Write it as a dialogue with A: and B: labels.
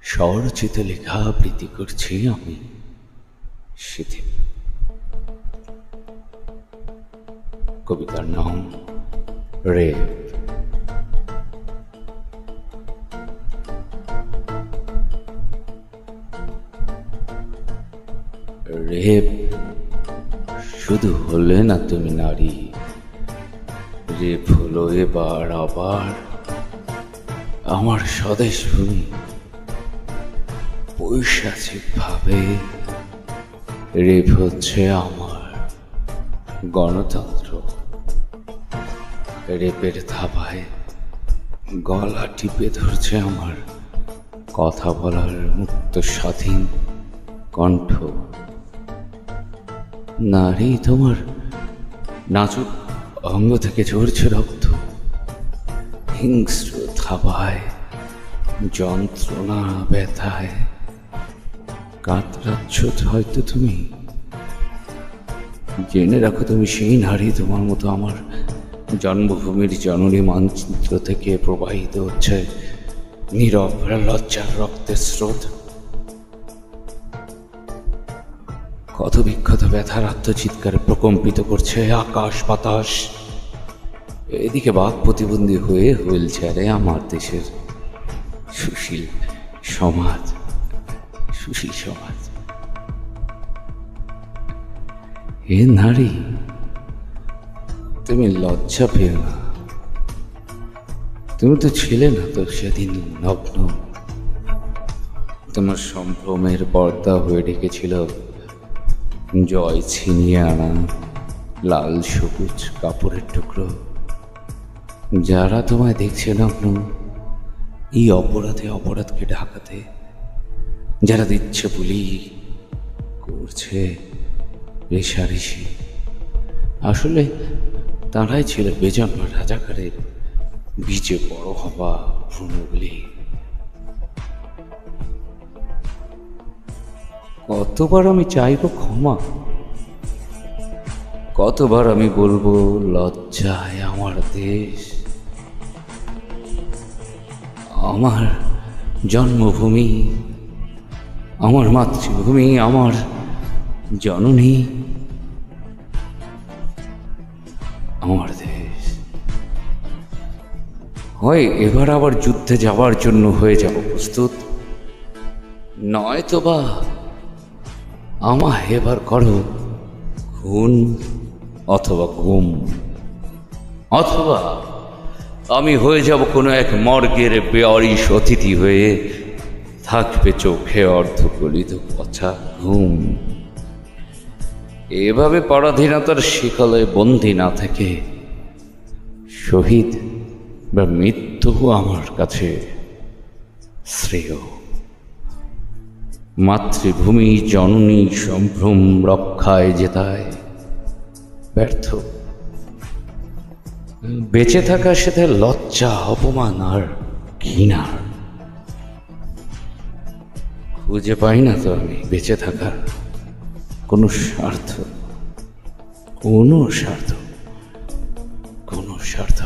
A: স্বরচিত লেখা আবৃত্তি করছি আমি শিথিল। কবিতার নাম রেপ। রেপ শুধু হলে না তুমি নারী, রেপ হলো এবার আবার আমার স্বদেশ ভূমি। পৈশাচিক ভাবে রেপ হচ্ছে আমার গণতন্ত্র। রেপের থাবায় গলা টিপে ধরছে আমার কথা বলার মুক্ত স্বাধীন কণ্ঠ। নারী, তোমার নাজুক অঙ্গ থেকে ঝরছে রক্ত। হিংস্র থাবায় যন্ত্রণা ব্যথায় কাতরাচ্ছ হয়তো তুমি। জেনে রাখো, তুমি সেই নারী, তোমার মতো আমার জন্মভূমির জননী মানচিত্র থেকে প্রবাহিত হচ্ছে নীরব লজ্জার রক্তের স্রোত। কত বিক্ষত ব্যথার আত্মচিৎকারে প্রকম্পিত করছে আকাশ বাতাস। এদিকে বাক প্রতিবন্ধী হয়ে হুইলচেয়ারে আমার দেশের সুশীল সমাজ। এ নারী, তুমি লজ্জা পেও না। তুমি তো ছিলে না তো সেদিন নগ্ন। তোমার সম্ভ্রমের পর্দা হয়ে ঢেকেছিল জয় ছিনিয়ে আনা লাল সবুজ কাপড়ের টুকরো। যারা তোমায় দেখছে নগ্ন, এই অপরাধকে ঢাকাতে, যারা দিচ্ছে বলি করছে রেশারেশি, আসলে তারাই ছিল বেজন্মা রাজাকারের বীজে বড় হওয়া ভ্রূণগুলি। কতবার আমি চাইব ক্ষমা, কতবার আমি বলবো লজ্জায় আমার দেশ, আমার জন্মভূমি, আমার মাতৃভূমি, আমার জননী, আমার দেশ। হয় এবার আবার যুদ্ধে যাওয়ার জন্য হয়ে যাব প্রস্তুত, নয়তো বা আমায় এবার করো খুন অথবা গুম, অথবা আমি হয়ে যাব কোনো এক মর্গের বেয়ারিশ অতিথি হয়ে, থাকবে চোখে অর্ধগলিত পচা ঘুম। এভাবে পরাধীনতার শিকলে বন্দী না থেকে শহীদ বা মৃত্যু আমার কাছে শ্রেয়। মাতৃভূমি জননী সম্ভ্রম রক্ষায় জেতায় ব্যর্থ, বেঁচে থাকা সাথে লজ্জা, অপমান আর ঘৃণার। খুঁজে পাই না তো আমি বেঁচে থাকার কোনো স্বার্থ।